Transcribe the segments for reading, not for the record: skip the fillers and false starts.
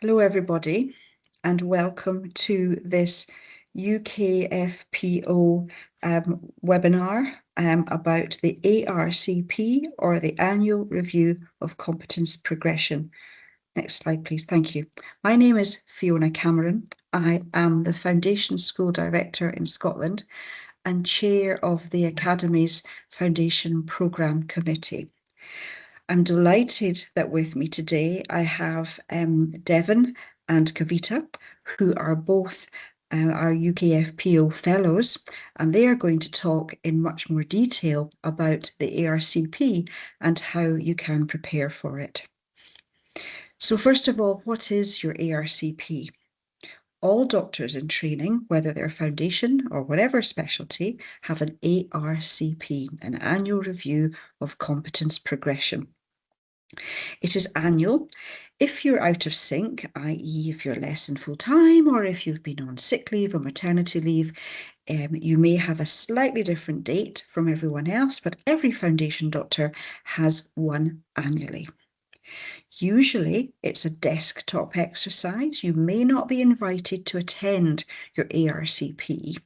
Hello everybody and welcome to this UKFPO webinar about the ARCP, or the Annual Review of Competence Progression. Next slide please, thank you. My name is Fiona Cameron. I am the Foundation School Director in Scotland and Chair of the Academy's Foundation Programme Committee. I'm delighted that with me today I have Devon and Kaveeta, who are both our UKFPO fellows, and they are going to talk in much more detail about the ARCP and how you can prepare for it. So first of all, what is your ARCP? All doctors in training, whether they're foundation or whatever specialty, have an ARCP, an Annual Review of Competence Progression. It is annual. If you're out of sync, i.e. if you're less than full time, or if you've been on sick leave or maternity leave, you may have a slightly different date from everyone else, but every foundation doctor has one annually. Usually it's a desktop exercise. You may not be invited to attend your ARCP.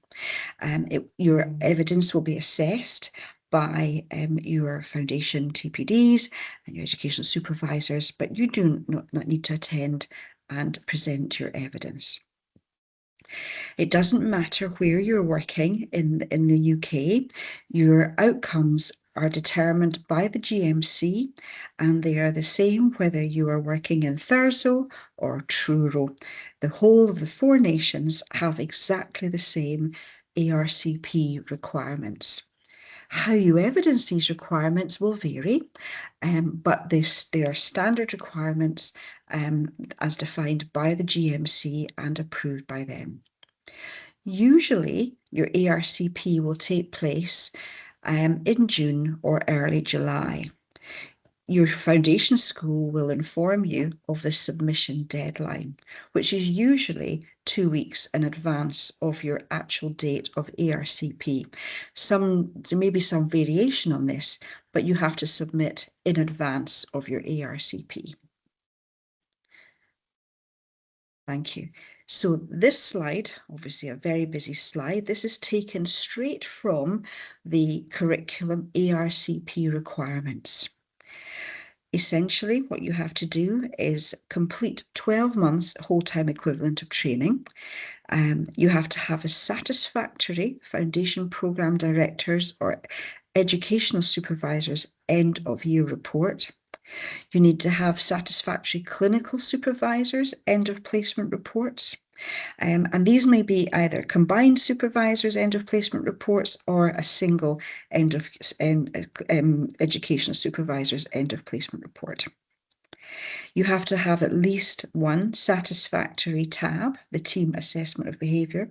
Your evidence will be assessed by your foundation TPDs and your educational supervisors, but you do not need to attend and present your evidence. It doesn't matter where you're working in the UK, your outcomes are determined by the GMC, and they are the same whether you are working in Thurso or Truro. The whole of the 4 nations have exactly the same ARCP requirements. How you evidence these requirements will vary, but they are standard requirements as defined by the GMC and approved by them. Usually, your ARCP will take place in June or early July. Your foundation school will inform you of the submission deadline, which is usually 2 weeks in advance of your actual date of ARCP. There may be some variation on this, but you have to submit in advance of your ARCP. Thank you. So this slide, obviously a very busy slide, this is taken straight from the curriculum ARCP requirements. Essentially, what you have to do is complete 12 months whole-time equivalent of training. You have to have a satisfactory foundation programme directors or educational supervisors end-of-year report. You need to have satisfactory clinical supervisors end-of-placement reports. And these may be either combined supervisors end-of-placement reports or a single educational supervisors end-of-placement report. You have to have at least one satisfactory TAB, the team assessment of behaviour,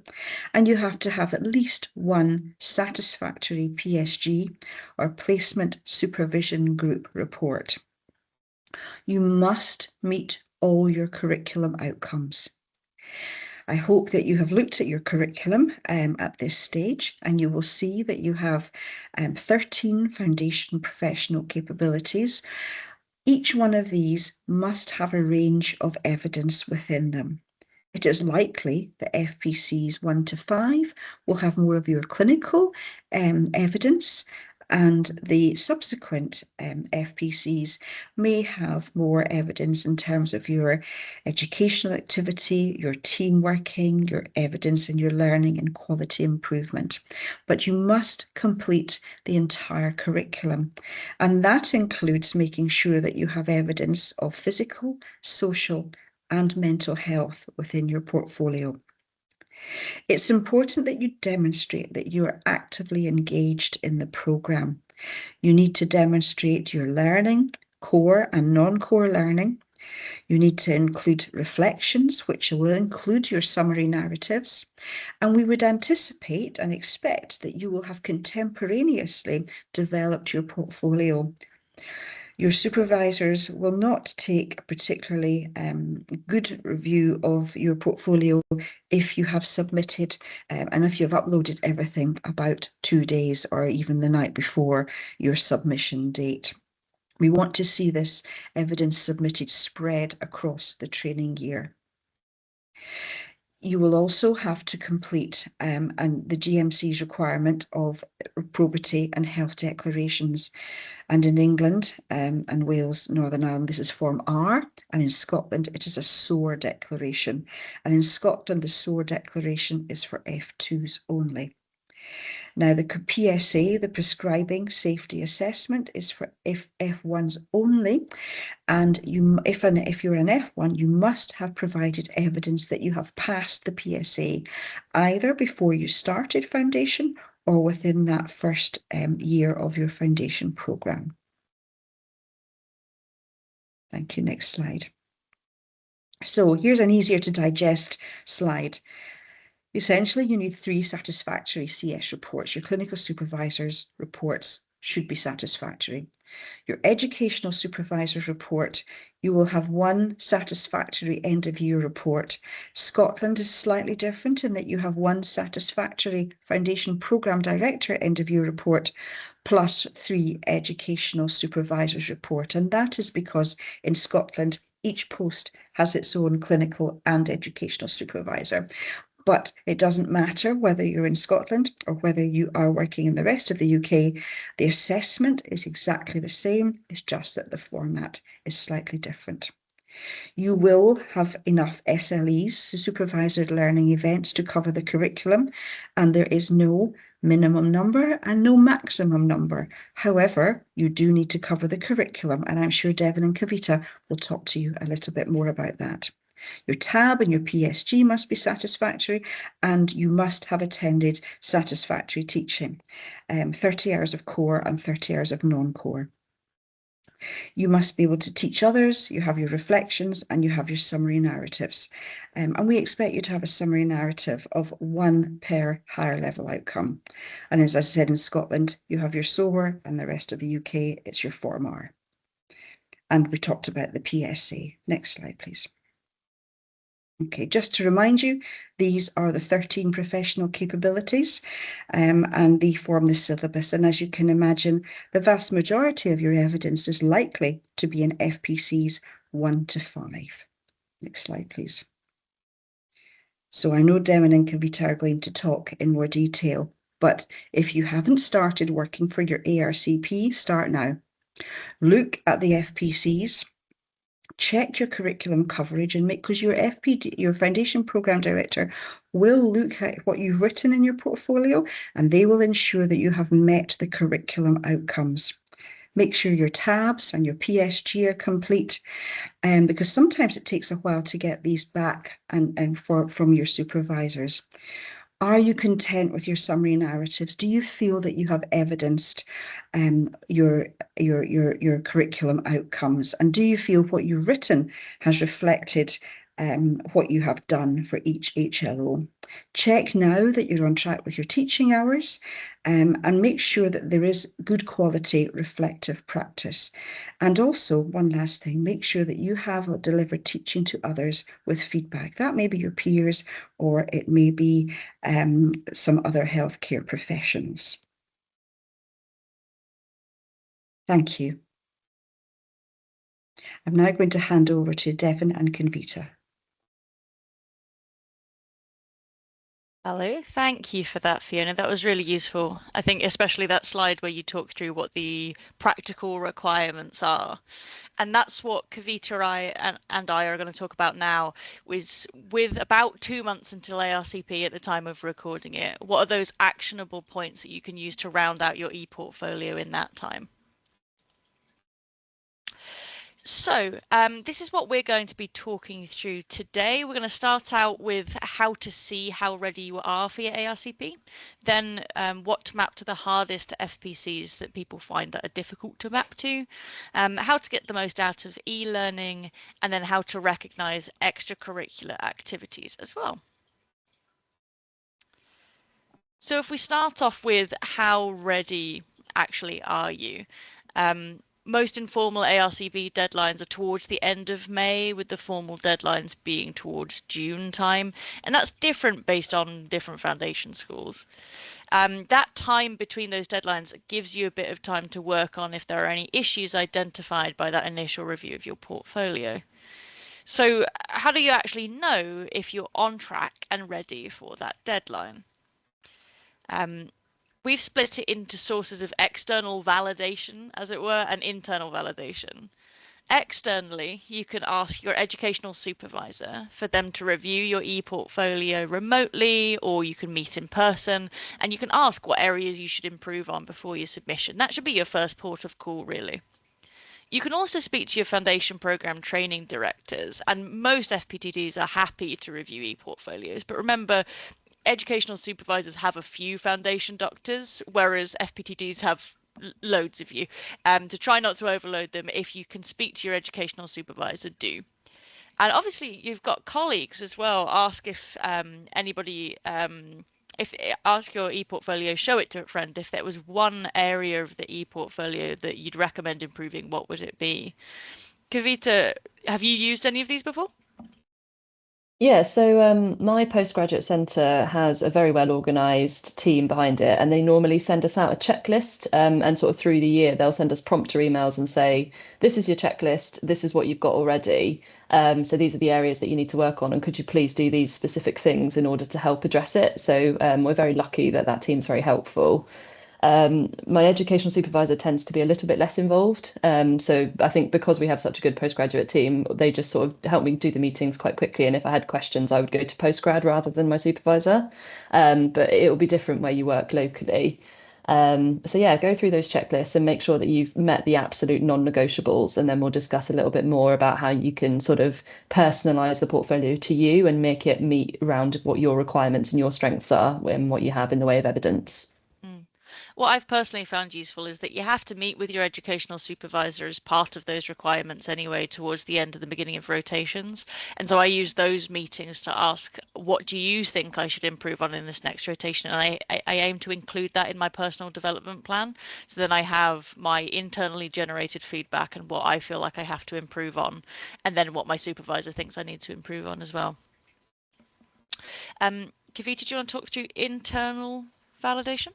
and you have to have at least one satisfactory PSG, or placement supervision group report. You must meet all your curriculum outcomes. I hope that you have looked at your curriculum at this stage, and you will see that you have 13 foundation professional capabilities. Each one of these must have a range of evidence within them. It is likely that FPCs 1 to 5 will have more of your clinical evidence, and the subsequent FPCs may have more evidence in terms of your educational activity, your team working, your evidence in your learning and quality improvement. But you must complete the entire curriculum, and that includes making sure that you have evidence of physical, social, and mental health within your portfolio. It's important that you demonstrate that you are actively engaged in the programme. You need to demonstrate your learning, core and non-core learning. You need to include reflections, which will include your summary narratives. And we would anticipate and expect that you will have contemporaneously developed your portfolio. Your supervisors will not take a particularly good review of your portfolio if you have submitted and if you've uploaded everything about 2 days or even the night before your submission date. We want to see this evidence submitted spread across the training year. You will also have to complete and the GMC's requirement of probity and health declarations. And in England and Wales, Northern Ireland, this is Form R, and in Scotland, it is a SOAR declaration. And in Scotland, the SOAR declaration is for F2s only. Now, the PSA, the Prescribing Safety Assessment, is for F1s only. And if you're an F1, you must have provided evidence that you have passed the PSA, either before you started foundation or within that first year of your foundation programme. Thank you. Next slide. So here's an easier to digest slide. Essentially, you need 3 satisfactory CS reports. Your clinical supervisor's reports should be satisfactory. Your educational supervisor's report, you will have 1 satisfactory end-of-year report. Scotland is slightly different in that you have 1 satisfactory foundation programme director end-of-year report plus 3 educational supervisors report. And that is because in Scotland, each post has its own clinical and educational supervisor. But it doesn't matter whether you're in Scotland or whether you are working in the rest of the UK, the assessment is exactly the same. It's just that the format is slightly different. You will have enough SLEs, supervised learning events, to cover the curriculum, and there is no minimum number and no maximum number. However, you do need to cover the curriculum, and I'm sure Devon and Kaveeta will talk to you a little bit more about that. Your tab and your PSG must be satisfactory, and you must have attended satisfactory teaching, 30 hours of core and 30 hours of non-core. You must be able to teach others, you have your reflections, and you have your summary narratives. And we expect you to have a summary narrative of 1 per higher level outcome. And as I said, in Scotland, you have your SOAR, and the rest of the UK, it's your Form R. And we talked about the PSA. Next slide, please. Okay, just to remind you, these are the 13 professional capabilities and they form the syllabus. And as you can imagine, the vast majority of your evidence is likely to be in FPCs 1 to 5. Next slide, please. So I know Devon and Kaveeta are going to talk in more detail, but if you haven't started working for your ARCP, start now. Look at the FPCs. Check your curriculum coverage and because your foundation program director will look at what you've written in your portfolio and they will ensure that you have met the curriculum outcomes. Make sure your tabs and your PSG are complete because sometimes it takes a while to get these back from your supervisors. Are you content with your summary narratives? Do you feel that you have evidenced your curriculum outcomes? And do you feel what you've written has reflected what you have done for each HLO? Check now that you're on track with your teaching hours and make sure that there is good quality reflective practice. And also, one last thing, make sure that you have delivered teaching to others with feedback. That may be your peers or it may be some other healthcare professions. Thank you. I'm now going to hand over to Devon and Kaveeta. Hello, thank you for that, Fiona. That was really useful. I think especially that slide where you talk through what the practical requirements are. And that's what Kaveeta and I are going to talk about now, with about 2 months until ARCP at the time of recording it. What are those actionable points that you can use to round out your e-portfolio in that time? So this is what we're going to be talking through today. We're going to start out with how to see how ready you are for your ARCP, then what to map to the hardest FPCs that people find that are difficult to map to, how to get the most out of e-learning, and then how to recognise extracurricular activities as well. So if we start off with how ready actually are you? Most informal ARCP deadlines are towards the end of May, with the formal deadlines being towards June time, and that's different based on different foundation schools. That time between those deadlines gives you a bit of time to work on if there are any issues identified by that initial review of your portfolio. So how do you actually know if you're on track and ready for that deadline? We've split it into sources of external validation, as it were, and internal validation. Externally, you can ask your educational supervisor for them to review your e-portfolio remotely, or you can meet in person, and you can ask what areas you should improve on before your submission. That should be your first port of call, really. You can also speak to your foundation program training directors, and most FPTDs are happy to review e-portfolios. But remember, educational supervisors have a few foundation doctors, whereas FPTDs have loads of you. To try not to overload them, if you can speak to your educational supervisor, do. And obviously, you've got colleagues as well. Ask if anybody, ask your e-portfolio, show it to a friend. If there was one area of the e-portfolio that you'd recommend improving, what would it be? Kaveeta, have you used any of these before? Yeah, so my postgraduate centre has a very well organised team behind it, and they normally send us out a checklist. And sort of through the year, they'll send us prompter emails and say, "This is your checklist. This is what you've got already. So these are the areas that you need to work on, and could you please do these specific things in order to help address it?" So we're very lucky that that team's very helpful. My educational supervisor tends to be a little bit less involved. So I think because we have such a good postgraduate team, they just sort of help me do the meetings quite quickly. And if I had questions, I would go to postgrad rather than my supervisor. But it will be different where you work locally. So yeah, go through those checklists and make sure that you've met the absolute non-negotiables, and then we'll discuss a little bit more about how you can sort of personalize the portfolio to you and make it meet around what your requirements and your strengths are and what you have in the way of evidence. What I've personally found useful is that you have to meet with your educational supervisor as part of those requirements anyway, towards the end of the beginning of rotations. And so I use those meetings to ask, what do you think I should improve on in this next rotation? And I aim to include that in my personal development plan. So then I have my internally generated feedback and what I feel like I have to improve on, and then what my supervisor thinks I need to improve on as well. Kaveeta, do you want to talk through internal validation?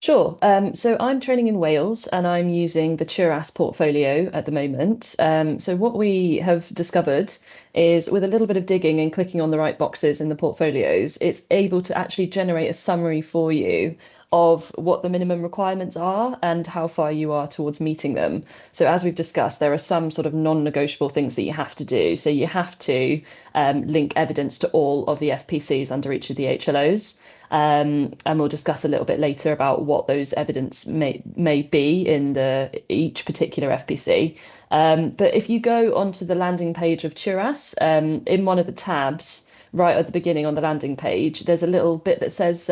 Sure. So I'm training in Wales and I'm using the TURAS portfolio at the moment. So what we have discovered is with a little bit of digging and clicking on the right boxes in the portfolios, it's able to actually generate a summary for you of what the minimum requirements are and how far you are towards meeting them. So as we've discussed, there are some sort of non-negotiable things that you have to do. So you have to link evidence to all of the FPCs under each of the HLOs. And we'll discuss a little bit later about what those evidence may be in each particular FPC. But if you go onto the landing page of TURAS, in one of the tabs right at the beginning on the landing page, there's a little bit that says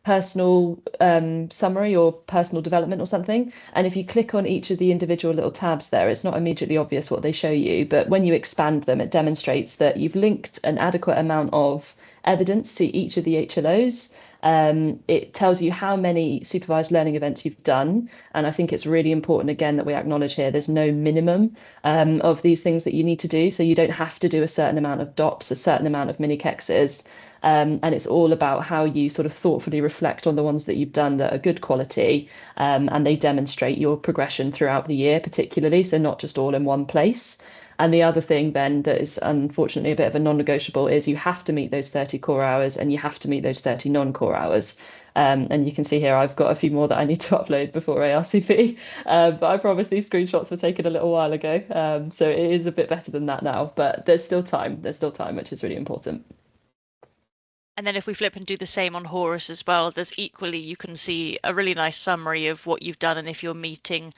personal summary or personal development or something. And if you click on each of the individual little tabs there, it's not immediately obvious what they show you. But when you expand them, it demonstrates that you've linked an adequate amount of evidence to each of the HLOs. It tells you how many supervised learning events you've done. And I think it's really important, again, that we acknowledge here there's no minimum of these things that you need to do. So you don't have to do a certain amount of DOPS, a certain amount of mini KEXs. And it's all about how you sort of thoughtfully reflect on the ones that you've done that are good quality, and they demonstrate your progression throughout the year, particularly, so not just all in one place. And the other thing then that is unfortunately a bit of a non-negotiable is you have to meet those 30 core hours and you have to meet those 30 non-core hours. And you can see here I've got a few more that I need to upload before ARCP, but I promise these screenshots were taken a little while ago, so it is a bit better than that now, but there's still time, which is really important. And then if we flip and do the same on Horus as well, there's equally, you can see a really nice summary of what you've done and if you're meeting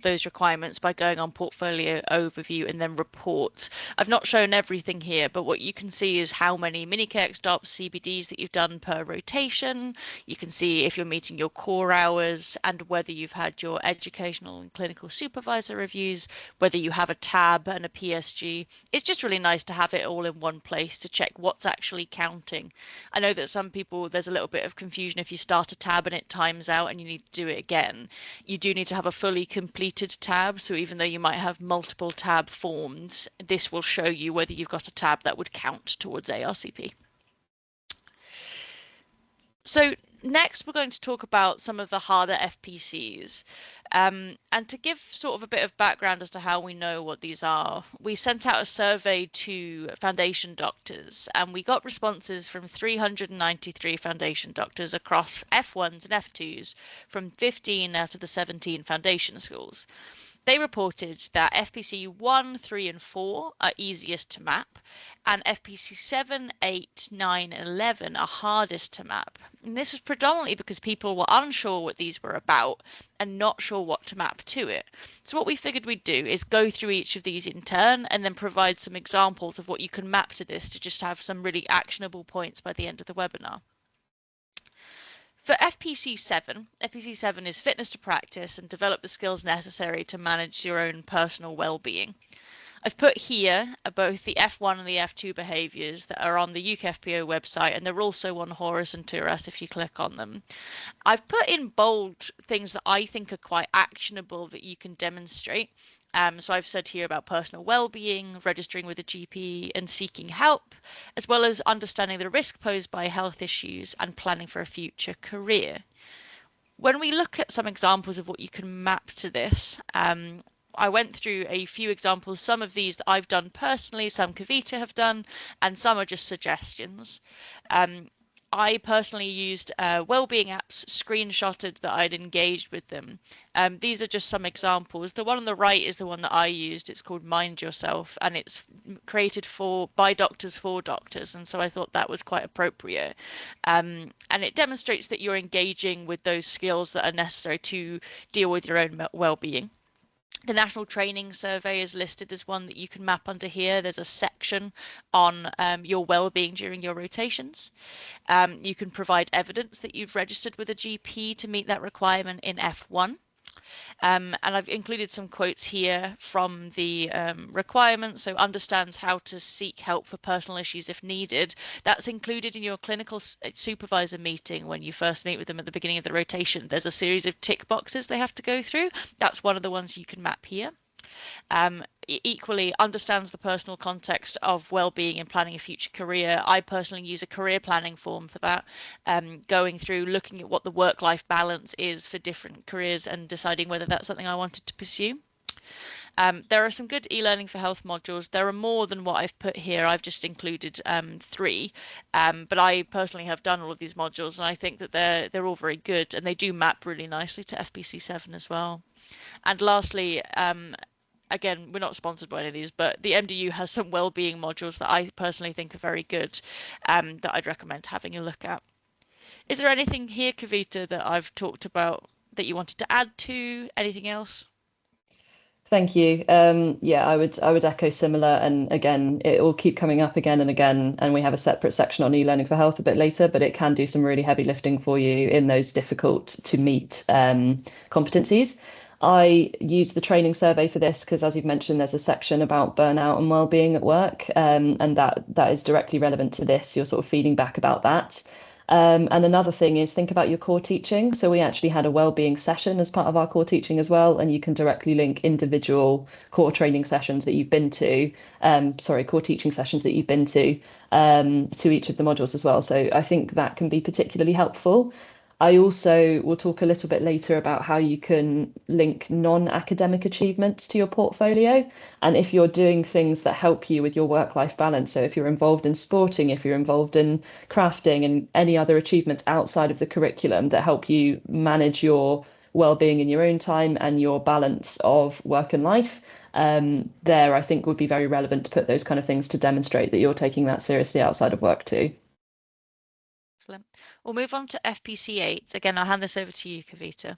those requirements by going on portfolio overview and then reports. I've not shown everything here, but what you can see is how many mini KEX, DOPS, CBDs that you've done per rotation. You can see if you're meeting your core hours and whether you've had your educational and clinical supervisor reviews, whether you have a tab and a PSG. It's just really nice to have it all in one place to check what's actually counting. I know that some people, there's a little bit of confusion if you start a tab and it times out and you need to do it again. You do need to have a fully completed tab. So even though you might have multiple tab forms, this will show you whether you've got a tab that would count towards ARCP. So Next, we're going to talk about some of the harder FPCs. And to give sort of a bit of background as to how we know what these are, we sent out a survey to foundation doctors and we got responses from 393 foundation doctors across F1s and F2s from 15 out of the 17 foundation schools. They reported that FPC 1, 3 and 4 are easiest to map and FPC 7, 8, 9 and 11 are hardest to map. And this was predominantly because people were unsure what these were about and not sure what to map to it. So what we figured we'd do is go through each of these in turn and then provide some examples of what you can map to this to just have some really actionable points by the end of the webinar. For FPC 7 is fitness to practice and develop the skills necessary to manage your own personal well-being. I've put here both the F1 and the F2 behaviours that are on the UKFPO website, and they're also on Horus and Turas if you click on them. I've put in bold things that I think are quite actionable that you can demonstrate. So I've said here about personal well-being, registering with a GP and seeking help, as well as understanding the risk posed by health issues and planning for a future career. When we look at some examples of what you can map to this, I went through a few examples, some of these that I've done personally, some Kaveeta have done, and some are just suggestions. I personally used wellbeing apps, screenshotted that I'd engaged with them. These are just some examples. The one on the right is the one that I used. It's called Mind Yourself, and it's created by doctors for doctors, and so I thought that was quite appropriate. And it demonstrates that you're engaging with those skills that are necessary to deal with your own well-being. The National Training Survey is listed as one that you can map under here. There's a section on your well-being during your rotations. You can provide evidence that you've registered with a GP to meet that requirement in F1. And I've included some quotes here from the requirements. So understands how to seek help for personal issues if needed. That's included in your clinical supervisor meeting when you first meet with them at the beginning of the rotation. There's a series of tick boxes they have to go through. That's one of the ones you can map here. Equally understands the personal context of well-being and planning a future career. I personally use a career planning form for that, going through looking at what the work-life balance is for different careers and deciding whether that's something I wanted to pursue. There are some good e-learning for health modules. There are more than what I've put here. I've just included 3, but I personally have done all of these modules and I think that they're all very good and they do map really nicely to FPC 7 as well. And lastly, again, we're not sponsored by any of these, but the MDU has some well-being modules that I personally think are very good, that I'd recommend having a look at. Is there anything here, Kaveeta, that I've talked about that you wanted to add to? Anything else? Thank you. Yeah, I would echo similar. And again, it will keep coming up again and again. And we have a separate section on e-learning for health a bit later, but it can do some really heavy lifting for you in those difficult to meet competencies. I use the training survey for this because, as you've mentioned, there's a section about burnout and well-being at work, and that is directly relevant to this. You're sort of feeding back about that. And another thing is think about your core teaching. So we actually had a wellbeing session as part of our core teaching as well, and you can directly link individual core training sessions that you've been to, core teaching sessions that you've been to each of the modules as well. So I think that can be particularly helpful. I also will talk a little bit later about how you can link non-academic achievements to your portfolio. And if you're doing things that help you with your work-life balance, so if you're involved in sporting, if you're involved in crafting and any other achievements outside of the curriculum that help you manage your well-being in your own time and your balance of work and life, there I think would be very relevant to put those kind of things to demonstrate that you're taking that seriously outside of work too. Excellent. We'll move on to FPC 8. Again, I'll hand this over to you, Kaveeta.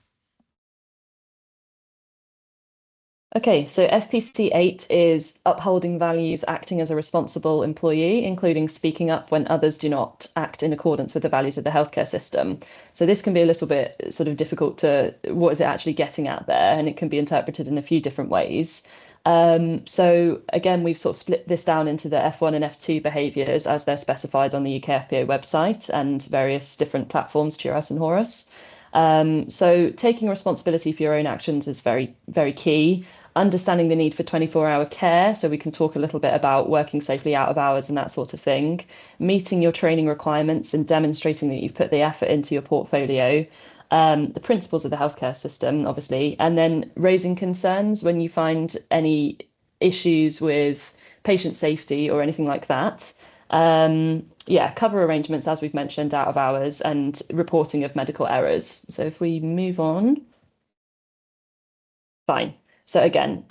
Okay, so FPC 8 is upholding values, acting as a responsible employee, including speaking up when others do not act in accordance with the values of the healthcare system. So this can be a little bit sort of difficult to, what is it actually getting at there? And it can be interpreted in a few different ways. So again, we've sort of split this down into the F1 and F2 behaviours as they're specified on the UKFPO website and various different platforms, Turas and Horus. So taking responsibility for your own actions is very, very key. understanding the need for 24-hour care, so we can talk a little bit about working safely out of hours and that sort of thing, meeting your training requirements and demonstrating that you've put the effort into your portfolio, the principles of the healthcare system, obviously, and then raising concerns when you find any issues with patient safety or anything like that. Yeah, cover arrangements, as we've mentioned, out of hours, and reporting of medical errors. So if we move on. Fine. So again,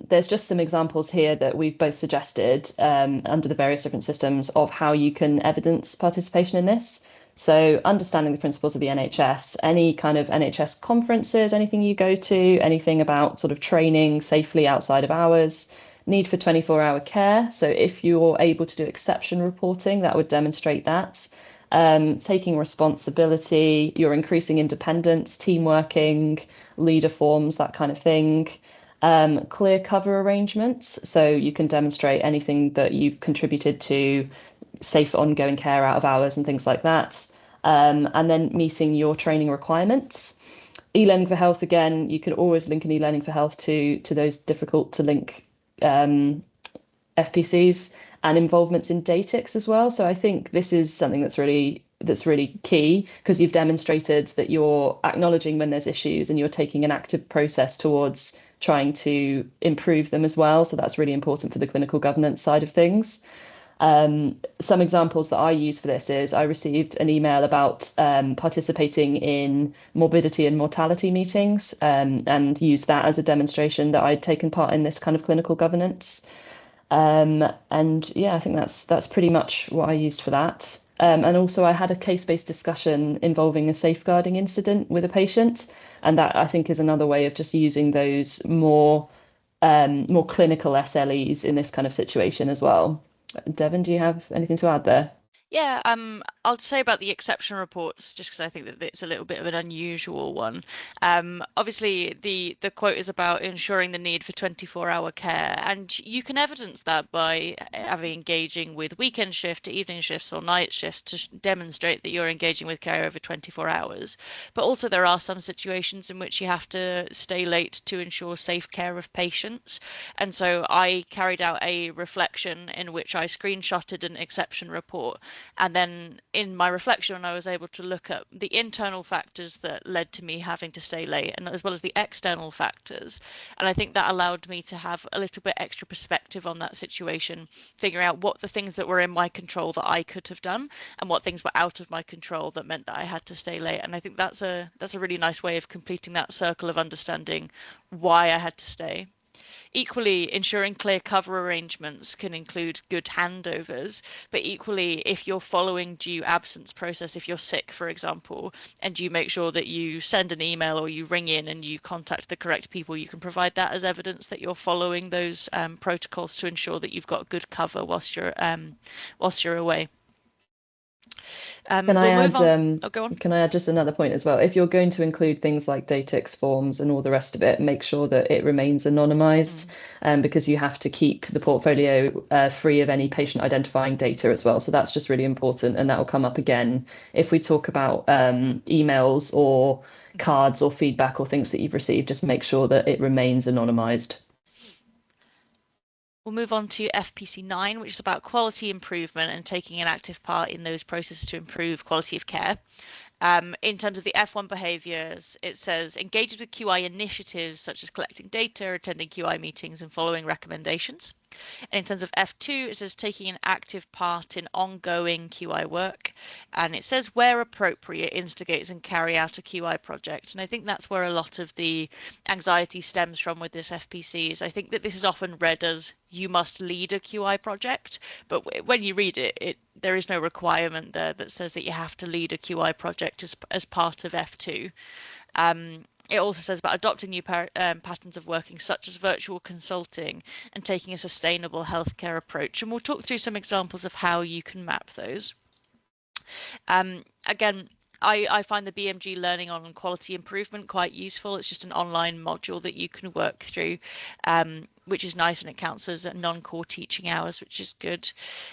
there's just some examples here that we've both suggested under the various different systems of how you can evidence participation in this. So understanding the principles of the NHS, any kind of NHS conferences, anything you go to, anything about sort of training safely outside of hours, need for 24-hour care. So if you're able to do exception reporting, that would demonstrate that. Taking responsibility, you're increasing independence, team working, leader forms, that kind of thing. Clear cover arrangements, so you can demonstrate anything that you've contributed to safe ongoing care out of hours and things like that. And then meeting your training requirements. E-learning for health, again, you can always link an e-learning for health to those difficult to link FPCs and involvements in DATIX as well. So I think this is something that's really key, because you've demonstrated that you're acknowledging when there's issues and you're taking an active process towards trying to improve them as well. So that's really important for the clinical governance side of things. Some examples that I use for this is I received an email about participating in morbidity and mortality meetings, and used that as a demonstration that I'd taken part in this kind of clinical governance. And yeah, I think that's pretty much what I used for that. And also I had a case-based discussion involving a safeguarding incident with a patient, and that I think is another way of just using those more clinical SLEs in this kind of situation as well. Devon, do you have anything to add there? Yeah, I'll say about the exception reports, just because I think that it's a little bit of an unusual one. Obviously, the quote is about ensuring the need for 24-hour care, and you can evidence that by engaging with weekend shift, evening shifts, or night shifts to demonstrate that you're engaging with care over 24 hours. But also, there are some situations in which you have to stay late to ensure safe care of patients. And so I carried out a reflection in which I screenshotted an exception report. And then in my reflection, I was able to look at the internal factors that led to me having to stay late, and as well as the external factors. And I think that allowed me to have a little bit extra perspective on that situation, figuring out what the things that were in my control that I could have done, and what things were out of my control that meant that I had to stay late. And I think that's a really nice way of completing that circle of understanding why I had to stay. Equally, ensuring clear cover arrangements can include good handovers, but equally, if you're following due absence process, if you're sick, for example, and you make sure that you send an email or you ring in and you contact the correct people, you can provide that as evidence that you're following those protocols to ensure that you've got good cover whilst you're away. Can I We'll add, move on. Oh, go on. Can I add just another point as well? If you're going to include things like DATIX forms and all the rest of it, make sure that it remains anonymized, because you have to keep the portfolio free of any patient identifying data as well. So that's just really important, and that will come up again if we talk about emails or cards or feedback or things that you've received. Just make sure that it remains anonymized. We'll move on to FPC 9, which is about quality improvement and taking an active part in those processes to improve quality of care. In terms of the F1 behaviours, it says engages with QI initiatives such as collecting data, attending QI meetings, and following recommendations. And in terms of F2, it says taking an active part in ongoing QI work. And it says where appropriate, instigates and carry out a QI project. And I think that's where a lot of the anxiety stems from with this FPCs. I think that this is often read as you must lead a QI project, but when you read it, there is no requirement there that says that you have to lead a QI project as part of F2. It also says about adopting new patterns of working, such as virtual consulting, and taking a sustainable healthcare approach. And we'll talk through some examples of how you can map those. Again, I find the BMG learning on quality improvement quite useful. It's just an online module that you can work through, which is nice, and it counts as non-core teaching hours, which is good.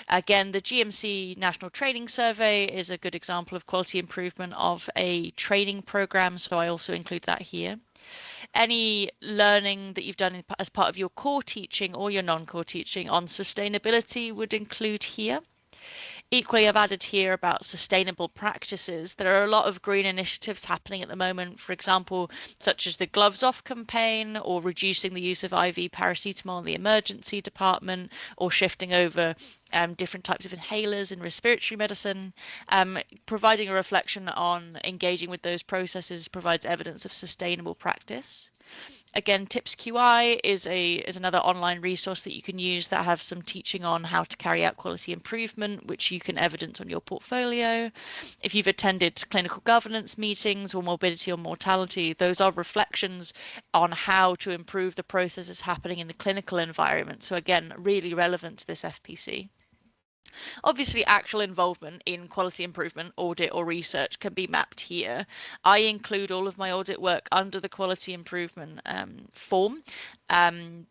Again, the GMC National Training Survey is a good example of quality improvement of a training program, so I also include that here. any learning that you've done as part of your core teaching or your non-core teaching on sustainability would include here. Equally, I've added here about sustainable practices. There are a lot of green initiatives happening at the moment, for example, such as the Gloves Off campaign, or reducing the use of IV paracetamol in the emergency department, or shifting over different types of inhalers in respiratory medicine. Providing a reflection on engaging with those processes provides evidence of sustainable practice. Again, Tips QI is another online resource that you can use that have some teaching on how to carry out quality improvement, which you can evidence on your portfolio. If you've attended clinical governance meetings or morbidity or mortality, those are reflections on how to improve the processes happening in the clinical environment. So again, really relevant to this FPC. Obviously, actual involvement in quality improvement, audit or research can be mapped here. I include all of my audit work under the quality improvement form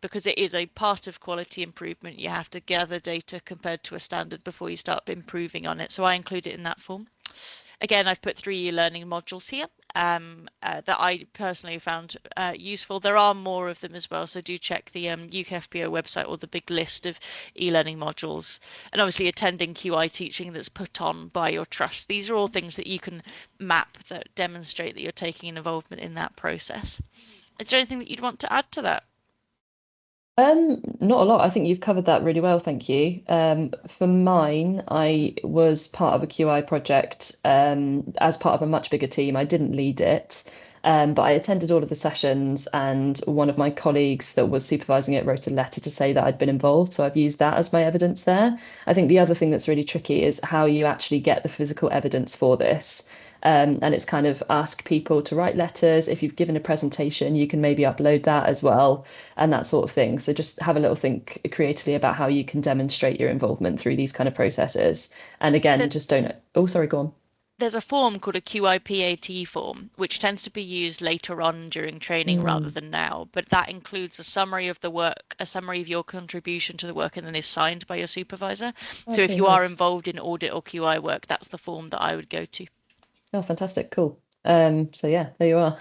because it is a part of quality improvement. You have to gather data compared to a standard before you start improving on it. So I include it in that form. Again, I've put 3 e-learning modules here that I personally found useful. There are more of them as well, so do check the UKFPO website or the big list of e-learning modules. And obviously attending QI teaching that's put on by your trust. These are all things that you can map that demonstrate that you're taking an involvement in that process. Is there anything that you'd want to add to that? Not a lot. I think you've covered that really well, thank you. For mine, I was part of a QI project as part of a much bigger team. I didn't lead it, but I attended all of the sessions, and one of my colleagues that was supervising it wrote a letter to say that I'd been involved. So I've used that as my evidence there. I think the other thing that's really tricky is how you actually get the physical evidence for this. And it's kind of ask people to write letters. If you've given a presentation, you can maybe upload that as well, and that sort of thing. So just have a little think creatively about how you can demonstrate your involvement through these kind of processes. And again, just don't. Oh, sorry, go on. There's a form called a QIPAT form, which tends to be used later on during training rather than now, but that includes a summary of the work, a summary of your contribution to the work, and then is signed by your supervisor. So if you are involved in audit or QI work, that's the form that I would go to. Oh, fantastic. Cool. So yeah, there you are.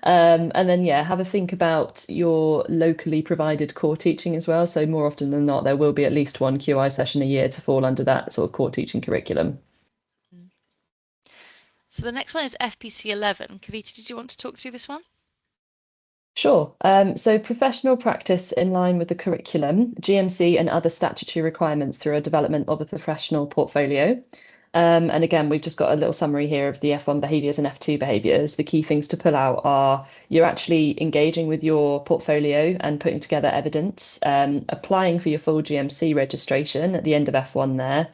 And then, yeah, have a think about your locally provided core teaching as well. So more often than not, there will be at least one QI session a year to fall under that sort of core teaching curriculum. So the next one is FPC 11. Kaveeta, did you want to talk through this one? Sure. So professional practice in line with the curriculum, GMC and other statutory requirements through a development of a professional portfolio. And again, we've just got a little summary here of the F1 behaviours and F2 behaviours. The key things to pull out are you're actually engaging with your portfolio and putting together evidence, applying for your full GMC registration at the end of F1 there,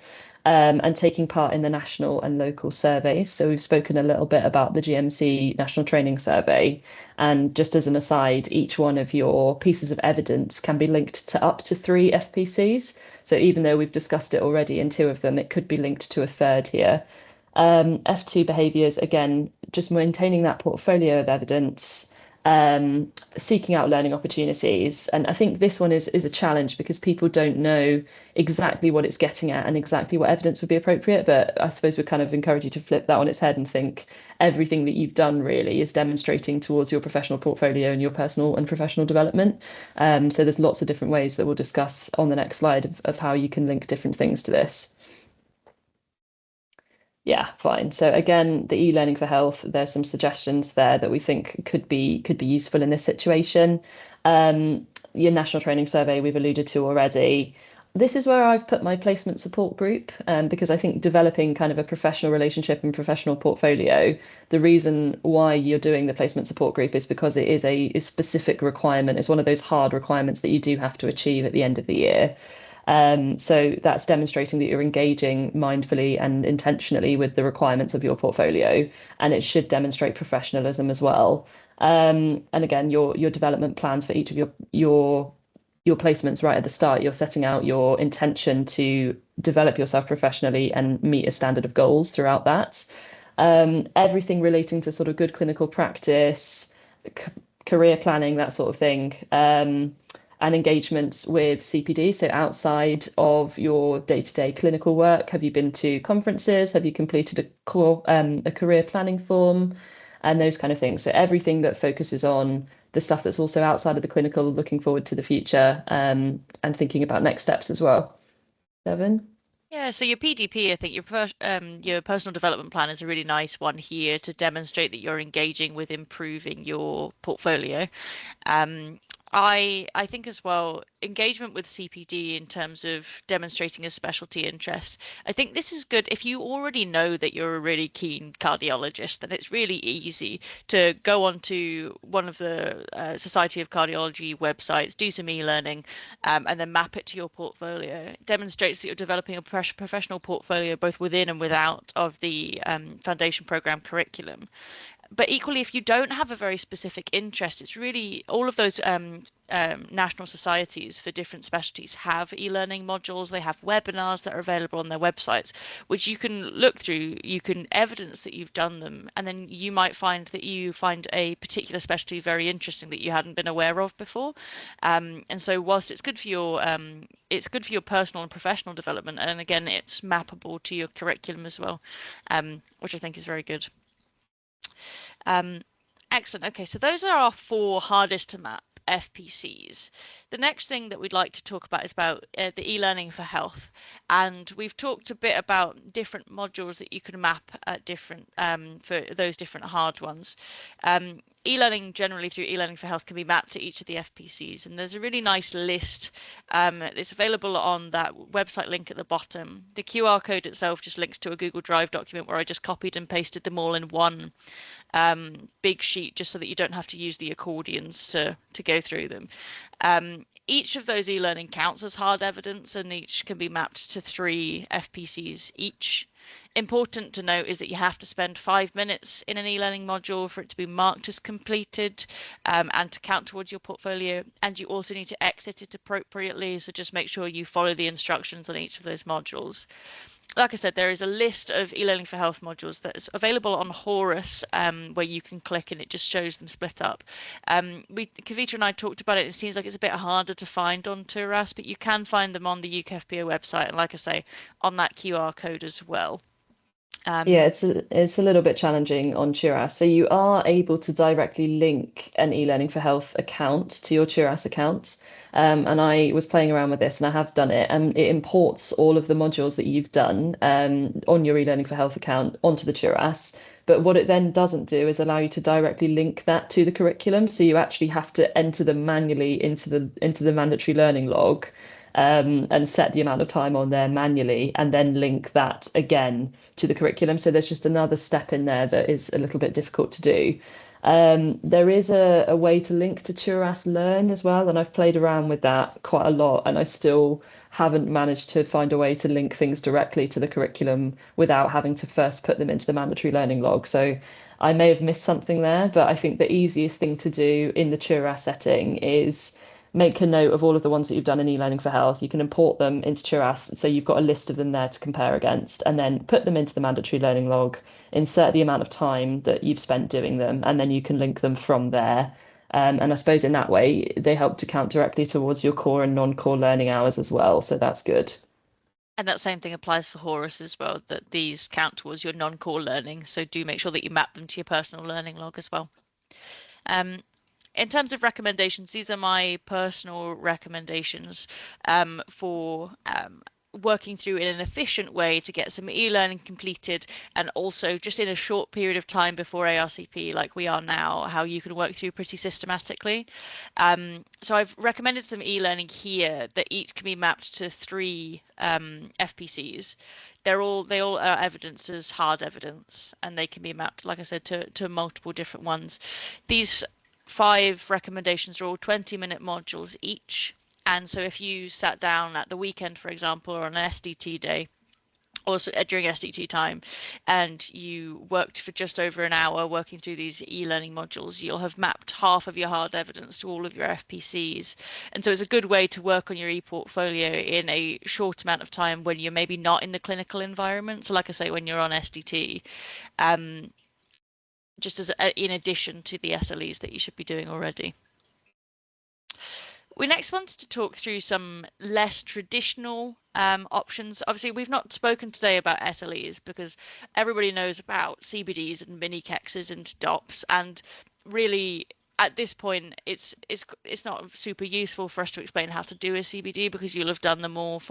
and taking part in the national and local surveys. So we've spoken a little bit about the GMC National Training Survey. And just as an aside, each one of your pieces of evidence can be linked to up to 3 FPCs. So even though we've discussed it already in 2 of them, it could be linked to a third here. F2 behaviours, again, just maintaining that portfolio of evidence, seeking out learning opportunities. And I think this one is a challenge because people don't know exactly what it's getting at and exactly what evidence would be appropriate. But I suppose we kind of encourage you to flip that on its head and think everything that you've done really is demonstrating towards your professional portfolio and your personal and professional development. So there's lots of different ways that we'll discuss on the next slide of how you can link different things to this. Yeah, fine. So again, the e-learning for health, there's some suggestions there that we think could be useful in this situation. Your national training survey we've alluded to already. This is where I've put my placement support group, because I think developing kind of a professional relationship and professional portfolio, the reason why you're doing the placement support group is because it is a specific requirement. It's one of those hard requirements that you do have to achieve at the end of the year. So that's demonstrating that you're engaging mindfully and intentionally with the requirements of your portfolio, and it should demonstrate professionalism as well. And again, your development plans for each of your placements right at the start, you're setting out your intention to develop yourself professionally and meet a standard of goals throughout that. Everything relating to sort of good clinical practice, career planning, that sort of thing. And engagements with CPD, so outside of your day-to-day clinical work. Have you been to conferences? Have you completed a career planning form? and those kind of things. So everything that focuses on the stuff that's also outside of the clinical, looking forward to the future, and thinking about next steps as well. Devon? Yeah, so your PDP, I think your personal development plan is a really nice one here to demonstrate that you're engaging with improving your portfolio. I think as well, engagement with CPD in terms of demonstrating a specialty interest. I think this is good if you already know that you're a really keen cardiologist, then it's really easy to go onto one of the Society of Cardiology websites, do some e-learning, and then map it to your portfolio. It demonstrates that you're developing a professional portfolio both within and without of the foundation program curriculum. But equally, if you don't have a very specific interest, it's really all of those national societies for different specialties have e-learning modules. They have webinars that are available on their websites, which you can look through. You can evidence that you've done them, and then you might find that you find a particular specialty very interesting that you hadn't been aware of before. And so, whilst it's good for your personal and professional development, and again, it's mappable to your curriculum as well, which I think is very good. Excellent. Okay, so those are our 4 hardest to map FPCs. The next thing that we'd like to talk about is about the e-learning for health, and we've talked a bit about different modules that you can map at different for those different hard ones. E-learning generally through e-learning for health can be mapped to each of the FPCs, and there's a really nice list that's available on that website link at the bottom. The QR code itself just links to a Google Drive document where I just copied and pasted them all in one big sheet, just so that you don't have to use the accordions to go through them. Each of those e-learning counts as hard evidence, and each can be mapped to 3 FPCs each. Important to note is that you have to spend 5 minutes in an e-learning module for it to be marked as completed and to count towards your portfolio, and you also need to exit it appropriately, so just make sure you follow the instructions on each of those modules. Like I said, there is a list of e-learning for health modules that is available on Horus, where you can click and it just shows them split up. Kaveeta and I talked about it. It seems like it's a bit harder to find on TURAS, but you can find them on the UKFPO website, and like I say, on that QR code as well. Yeah, it's a little bit challenging on TURAS. So you are able to directly link an e-learning for health account to your TURAS account. And I was playing around with this, and I have done it, and it imports all of the modules that you've done on your e-learning for health account onto the TURAS. But what it then doesn't do is allow you to directly link that to the curriculum. So you actually have to enter them manually into the mandatory learning log. And set the amount of time on there manually, and then link that again to the curriculum. So there's just another step in there that is a little bit difficult to do. There is a way to link to TURAS Learn as well, and I've played around with that quite a lot, and I still haven't managed to find a way to link things directly to the curriculum without having to first put them into the mandatory learning log. So I may have missed something there, but I think the easiest thing to do in the TURAS setting is make a note of all of the ones that you've done in e-learning for health. You can import them into TURAS, so you've got a list of them there to compare against, and then put them into the mandatory learning log, insert the amount of time that you've spent doing them, and then you can link them from there. And I suppose in that way, they help to count directly towards your core and non-core learning hours as well, so that's good. And that same thing applies for Horus as well, that these count towards your non-core learning, so do make sure that you map them to your personal learning log as well. In terms of recommendations, these are my personal recommendations for working through in an efficient way to get some e-learning completed, and also just in a short period of time before ARCP, like we are now, how you can work through pretty systematically. So I've recommended some e-learning here that each can be mapped to 3 FPCs. They all are evidenced as hard evidence, and they can be mapped, like I said, to multiple different ones. These 5 recommendations are all 20-minute modules each, and so if you sat down at the weekend, for example, or on an SDT day, also during SDT time, and you worked for just over an hour working through these e-learning modules, you'll have mapped half of your hard evidence to all of your FPCs. And so it's a good way to work on your e-portfolio in a short amount of time when you're maybe not in the clinical environment. So like I say, when you're on SDT, just as in addition to the SLEs that you should be doing already. We next wanted to talk through some less traditional options. Obviously, we've not spoken today about SLEs because everybody knows about CBDs and mini kexes and DOPs, and really at this point it's not super useful for us to explain how to do a CBD because you'll have done them all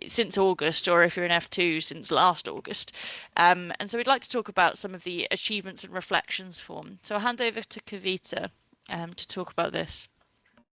since August, or if you're in F2 since last August. And so we'd like to talk about some of the achievements and reflections form. So I'll hand over to Kaveeta to talk about this.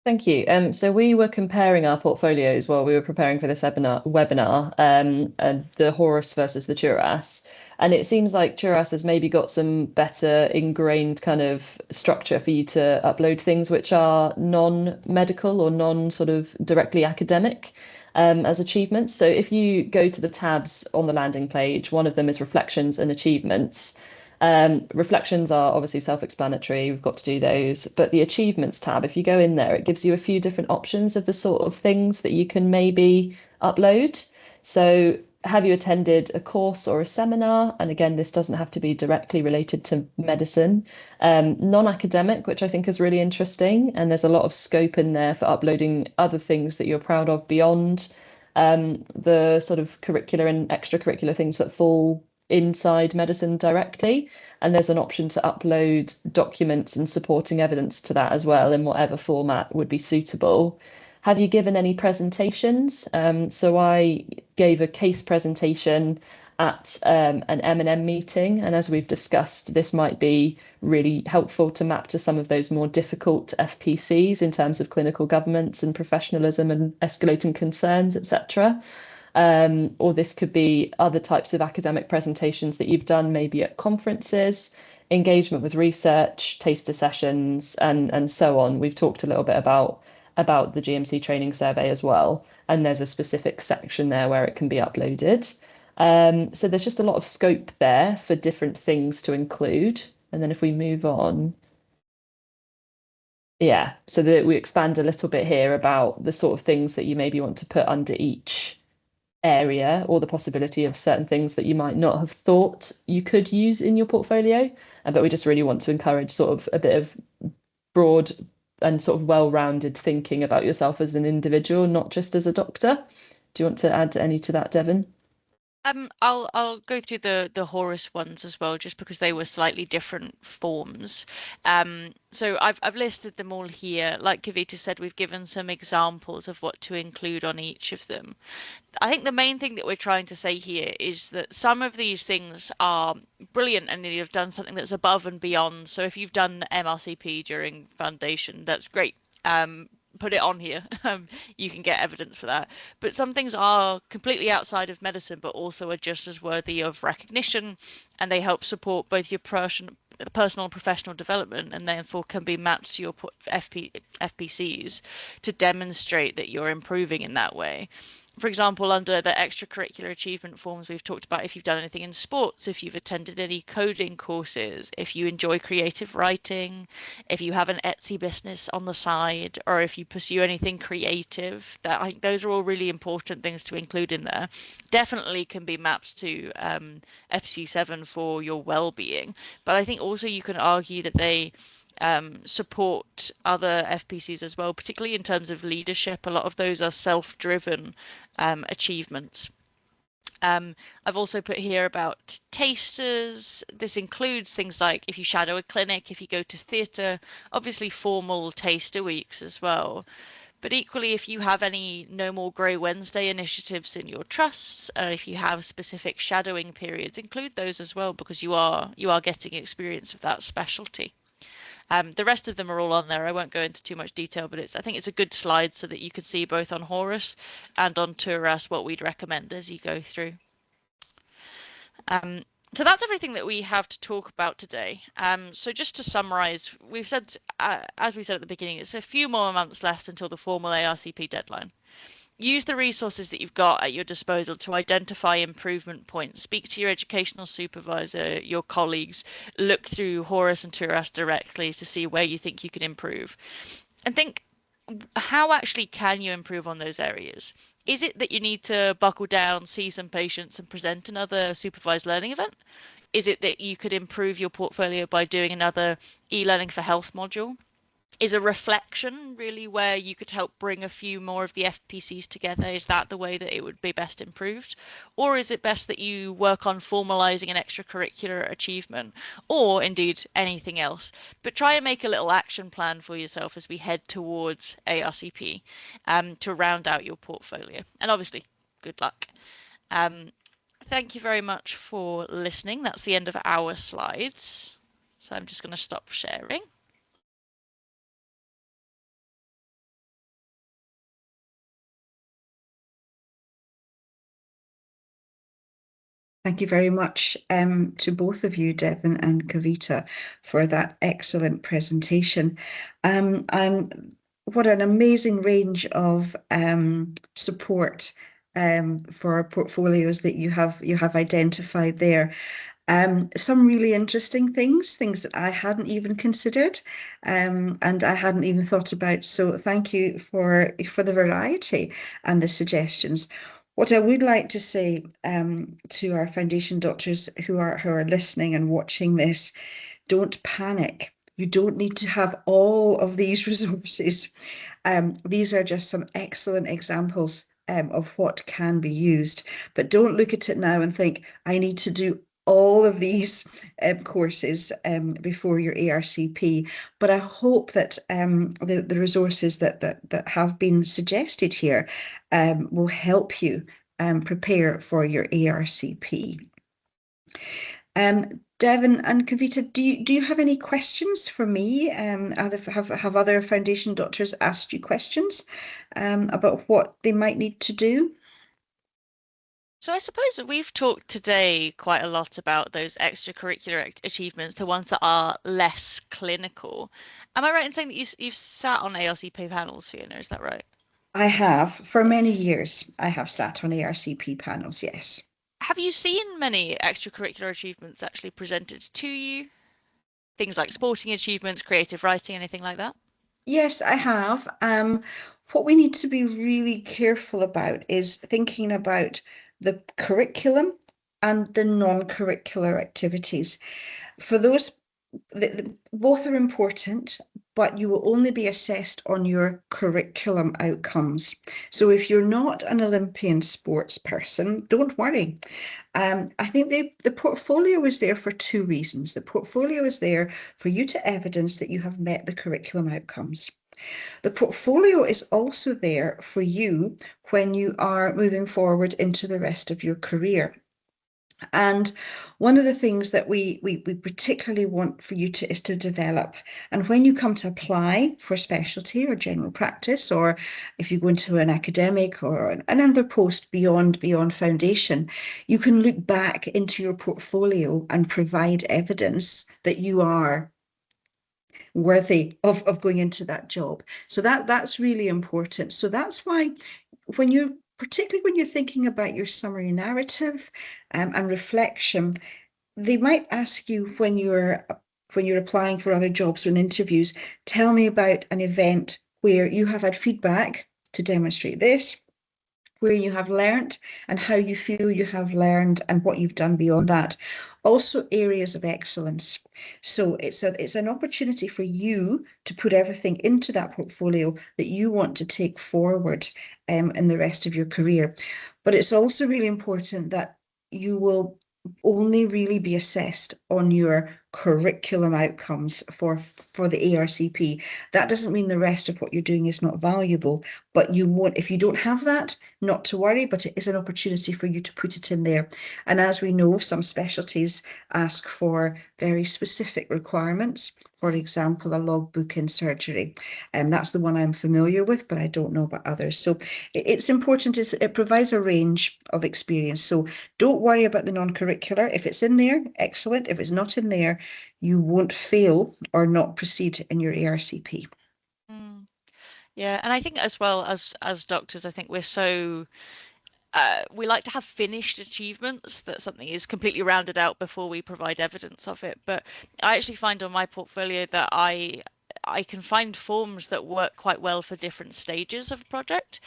Thank you. So we were comparing our portfolios while we were preparing for this webinar, and the Horus versus the Turas. And it seems like Turas has maybe got some better ingrained kind of structure for you to upload things which are non-medical or non-sort of directly academic as achievements. So if you go to the tabs on the landing page, one of them is reflections and achievements. Reflections are obviously self-explanatory, we've got to do those, but the achievements tab, if you go in there, it gives you a few different options of the sort of things that you can maybe upload. So have you attended a course or a seminar? And again, this doesn't have to be directly related to medicine. Non-academic, which I think is really interesting, and there's a lot of scope in there for uploading other things that you're proud of beyond the sort of curricular and extracurricular things that fall inside medicine directly, and there's an option to upload documents and supporting evidence to that as well in whatever format would be suitable. Have you given any presentations? So I gave a case presentation at an M&M meeting, and as we've discussed, this might be really helpful to map to some of those more difficult FPCs in terms of clinical governance and professionalism and escalating concerns, etc. Or this could be other types of academic presentations that you've done maybe at conferences, engagement with research, taster sessions, and so on. We've talked a little bit about the GMC training survey as well, and there's a specific section there where it can be uploaded. So there's just a lot of scope there for different things to include. And then if we move on, yeah, so that we expand a little bit here about the sort of things that you maybe want to put under each area, or the possibility of certain things that you might not have thought you could use in your portfolio. But we just really want to encourage sort of a bit of broad and sort of well-rounded thinking about yourself as an individual, not just as a doctor. Do you want to add any to that, Devon? I'll go through the Horus ones as well, just because they were slightly different forms. So I've listed them all here. Like Kaveeta said, we've given some examples of what to include on each of them. I think the main thing that we're trying to say here is that some of these things are brilliant and you've done something that's above and beyond. So if you've done MRCP during foundation, that's great. Put it on here. You can get evidence for that. But some things are completely outside of medicine, but also are just as worthy of recognition, and they help support both your personal and professional development, and therefore can be mapped to your FPCs to demonstrate that you're improving in that way. For example, under the extracurricular achievement forms, we've talked about if you've done anything in sports, if you've attended any coding courses, if you enjoy creative writing, if you have an Etsy business on the side, or if you pursue anything creative. That I think those are all really important things to include in there. Definitely can be mapped to FPC 7 for your well-being, but I think also you can argue that they support other FPCs as well, particularly in terms of leadership. A lot of those are self-driven achievements. I've also put here about tasters. This includes things like if you shadow a clinic, if you go to theatre, obviously formal taster weeks as well. But equally, if you have any No More Grey Wednesday initiatives in your trusts, if you have specific shadowing periods, include those as well, because you are getting experience of that specialty. The rest of them are all on there. I won't go into too much detail, but I think it's a good slide so that you can see both on Horus and on Turas what we'd recommend as you go through. So that's everything that we have to talk about today. So just to summarize, we've said, as we said at the beginning, it's a few more months left until the formal ARCP deadline. Use the resources that you've got at your disposal to identify improvement points. Speak to your educational supervisor, your colleagues, look through Horus and Turas directly to see where you think you can improve. And think, how actually can you improve on those areas? Is it that you need to buckle down, see some patients and present another supervised learning event? Is it that you could improve your portfolio by doing another e-learning for health module? Is a reflection really where you could help bring a few more of the FPCs together? Is that the way that it would be best improved? Or is it best that you work on formalizing an extracurricular achievement, or indeed anything else? But try and make a little action plan for yourself as we head towards ARCP, to round out your portfolio. And obviously, good luck. Thank you very much for listening. That's the end of our slides. So I'm just going to stop sharing. Thank you very much to both of you, Devon and Kaveeta, for that excellent presentation. What an amazing range of support for our portfolios that you have identified there. Some really interesting things that I hadn't even considered, and I hadn't even thought about. So thank you for the variety and the suggestions. What I would like to say to our foundation doctors who are listening and watching this, don't panic. You don't need to have all of these resources. These are just some excellent examples of what can be used. But don't look at it now and think, I need to do all of these courses before your ARCP. But I hope that the resources that have been suggested here will help you prepare for your ARCP. Devon and Kaveeta, do you have any questions for me? Have other foundation doctors asked you questions about what they might need to do? So I suppose we've talked today quite a lot about those extracurricular achievements, the ones that are less clinical. Am I right in saying that you've sat on ARCP panels, Fiona? Is that right? I have. For many years, I have sat on ARCP panels, yes. Have you seen many extracurricular achievements actually presented to you? Things like sporting achievements, creative writing, anything like that? Yes, I have. What we need to be really careful about is thinking about the curriculum and the non-curricular activities. For those, both are important, but you will only be assessed on your curriculum outcomes. So if you're not an Olympian sports person, don't worry. I think the portfolio is there for two reasons. The portfolio is there for you to evidence that you have met the curriculum outcomes. The portfolio is also there for you when you are moving forward into the rest of your career. And one of the things that we particularly want for you is to develop. And when you come to apply for specialty or general practice, or if you go into an academic or another post beyond foundation, you can look back into your portfolio and provide evidence that you are worthy of going into that job. So that's really important. So that's why particularly when you're thinking about your summary narrative and reflection, they might ask you when you're applying for other jobs or in interviews, tell me about an event where you have had feedback to demonstrate this, where you have learned and how you feel you have learned and what you've done beyond that. Also areas of excellence. So it's an opportunity for you to put everything into that portfolio that you want to take forward in the rest of your career. But it's also really important that you will only really be assessed on your curriculum outcomes for the ARCP. That doesn't mean the rest of what you're doing is not valuable, but you won't, if you don't have that, not to worry, but it is an opportunity for you to put it in there. And as we know, some specialties ask for very specific requirements. For example, a logbook in surgery. And that's the one I'm familiar with, but I don't know about others. So it's important, it provides a range of experience. So don't worry about the non-curricular. If it's in there, excellent. If it's not in there, you won't fail or not proceed in your ARCP. Yeah, and I think as well as doctors, I think we're so we like to have finished achievements, that something is completely rounded out before we provide evidence of it. But I actually find on my portfolio that I I can find forms that work quite well for different stages of a project.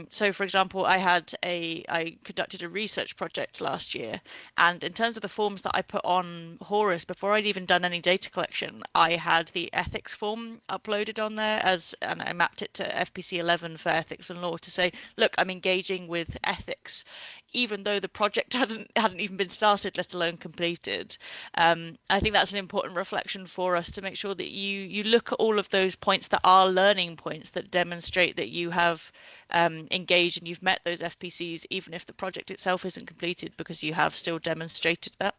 So for example, I conducted a research project last year, and in terms of the forms that I put on Horus, before I'd even done any data collection, I had the ethics form uploaded on there and I mapped it to FPC 11 for ethics and law to say, look, I'm engaging with ethics, even though the project hadn't even been started, let alone completed. I think that's an important reflection for us to make sure that you look at all of those points that are learning points that demonstrate that you have engaged and you've met those FPCs, even if the project itself isn't completed, because you have still demonstrated that.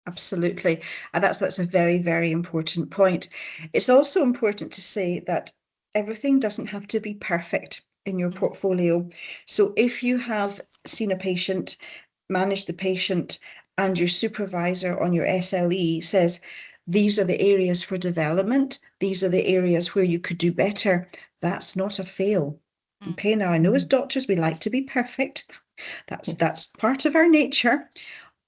Absolutely. And that's a very, very important point. It's also important to say that everything doesn't have to be perfect in your portfolio. So if you have seen a patient, managed the patient, and your supervisor on your SLE says, these are the areas for development, these are the areas where you could do better, that's not a fail. Okay, now I know as doctors we like to be perfect. That's part of our nature.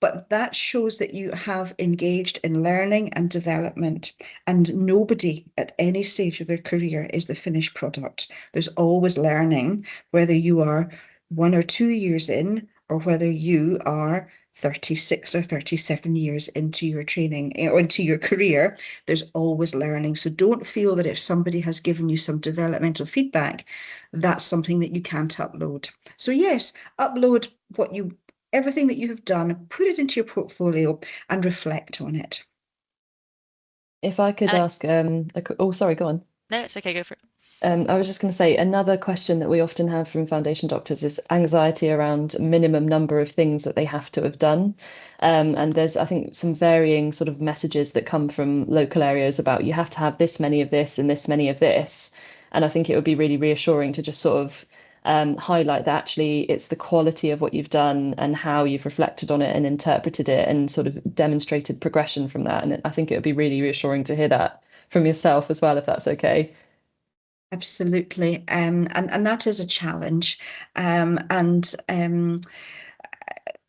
But that shows that you have engaged in learning and development, and nobody at any stage of their career is the finished product. There's always learning, whether you are 1 or 2 years in, or whether you are 36 or 37 years into your training or into your career, there's always learning. So don't feel that if somebody has given you some developmental feedback, that's something that you can't upload. So yes, upload everything that you have done, put it into your portfolio and reflect on it. If I could ask, oh, sorry, go on. No, it's okay, go for it. I was just going to say, another question that we often have from foundation doctors is anxiety around minimum number of things that they have to have done. And there's, I think, some varying sort of messages that come from local areas about you have to have this many of this and this many of this. And I think it would be really reassuring to just sort of highlight that actually it's the quality of what you've done and how you've reflected on it and interpreted it and sort of demonstrated progression from that. And I think it would be really reassuring to hear that from yourself as well, if that's okay. Absolutely. And that is a challenge.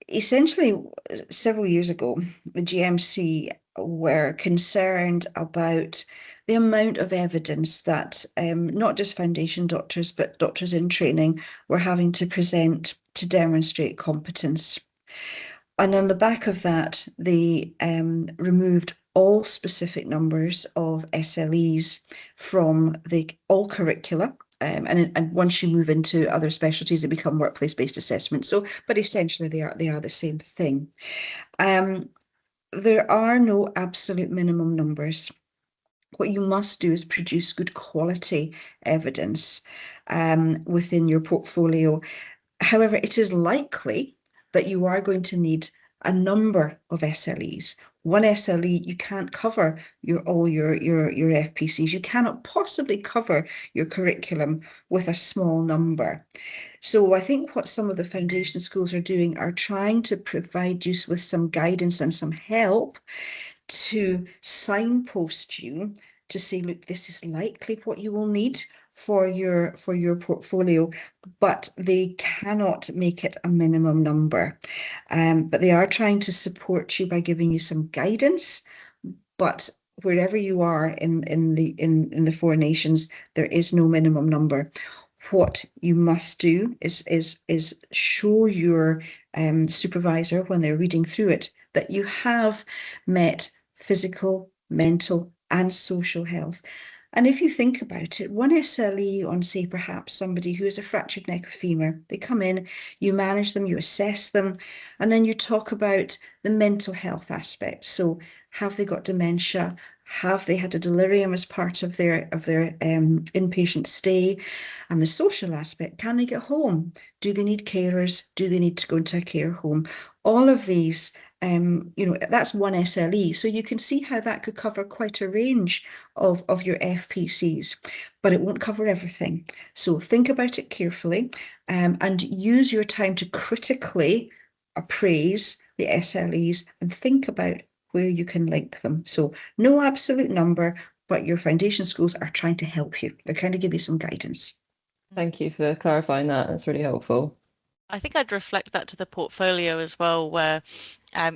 Essentially, several years ago, the GMC were concerned about the amount of evidence that not just foundation doctors, but doctors in training were having to present to demonstrate competence. And on the back of that, they removed all specific numbers of SLEs from all curricula. And once you move into other specialties, they become workplace-based assessments. So, but essentially they are the same thing. There are no absolute minimum numbers. What you must do is produce good quality evidence within your portfolio. However, it is likely that you are going to need a number of SLEs. One SLE, you can't cover all your FPCs. You cannot possibly cover your curriculum with a small number. So I think what some of the foundation schools are doing are trying to provide you with some guidance and some help to signpost you to say, look, this is likely what you will need for your portfolio, but they cannot make it a minimum number. But they are trying to support you by giving you some guidance. But wherever you are in the 4 nations, there is no minimum number. What you must do is show your supervisor when they're reading through it that you have met physical, mental, and social health. And if you think about it, one SLE on, say, perhaps somebody who has a fractured neck or femur, they come in, you manage them, you assess them, and then you talk about the mental health aspect. So have they got dementia? Have they had a delirium as part of their inpatient stay? And the social aspect, can they get home? Do they need carers? Do they need to go into a care home? All of these, that's one SLE. So you can see how that could cover quite a range of your FPCs, but it won't cover everything. So think about it carefully and use your time to critically appraise the SLEs and think about where you can link them. So no absolute number, but your foundation schools are trying to help you. They're trying to give you some guidance. Thank you for clarifying that. That's really helpful. I think I'd reflect that to the portfolio as well, where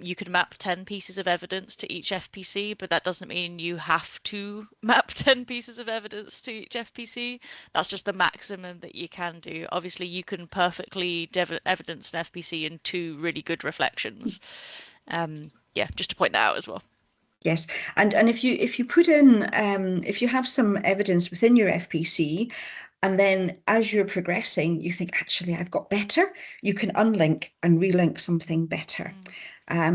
You could map 10 pieces of evidence to each FPC, but that doesn't mean you have to map 10 pieces of evidence to each FPC. That's just the maximum that you can do. Obviously, you can perfectly evidence an FPC in 2 really good reflections. Yeah, just to point that out as well. Yes, and if you put in if you have some evidence within your FPC, and then as you're progressing, you think, actually, I've got better, you can unlink and relink something better.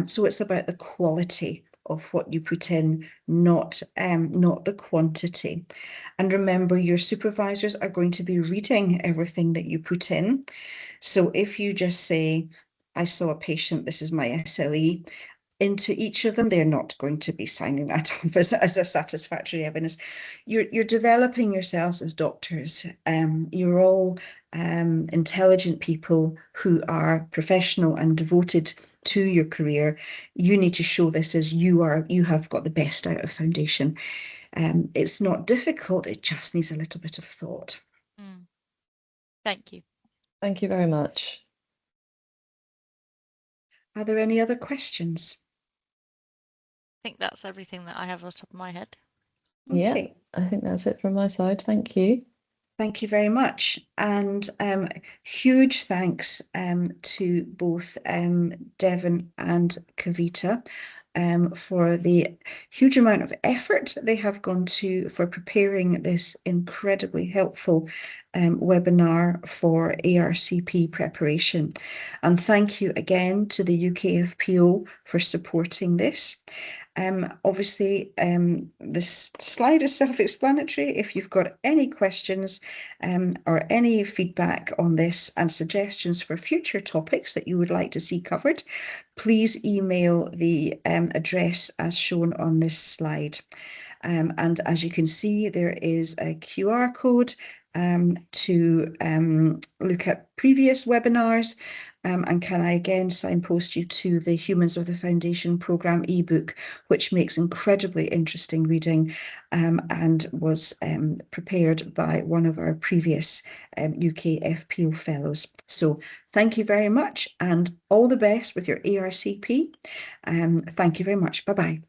So it's about the quality of what you put in, not the quantity. And remember, your supervisors are going to be reading everything that you put in. So if you just say, I saw a patient, this is my SLE, into each of them, they're not going to be signing that off as a satisfactory evidence. You're developing yourselves as doctors. You're all intelligent people who are professional and devoted to your career. You need to show this as you have got the best out of Foundation. It's not difficult, it just needs a little bit of thought. Thank you. Thank you very much. Are there any other questions? I think that's everything that I have on the top of my head. Okay. Yeah, I think that's it from my side. Thank you. Thank you very much. And huge thanks to both Devon and Kaveeta for the huge amount of effort they have gone to for preparing this incredibly helpful webinar for ARCP preparation. And thank you again to the UKFPO for supporting this. Obviously, this slide is self-explanatory. If you've got any questions or any feedback on this and suggestions for future topics that you would like to see covered, please email the address as shown on this slide. And as you can see, there is a QR code to look at previous webinars. And can I again signpost you to the Humans of the Foundation Programme ebook, which makes incredibly interesting reading and was prepared by one of our previous UKFPO fellows. So thank you very much and all the best with your ARCP. Thank you very much. Bye-bye.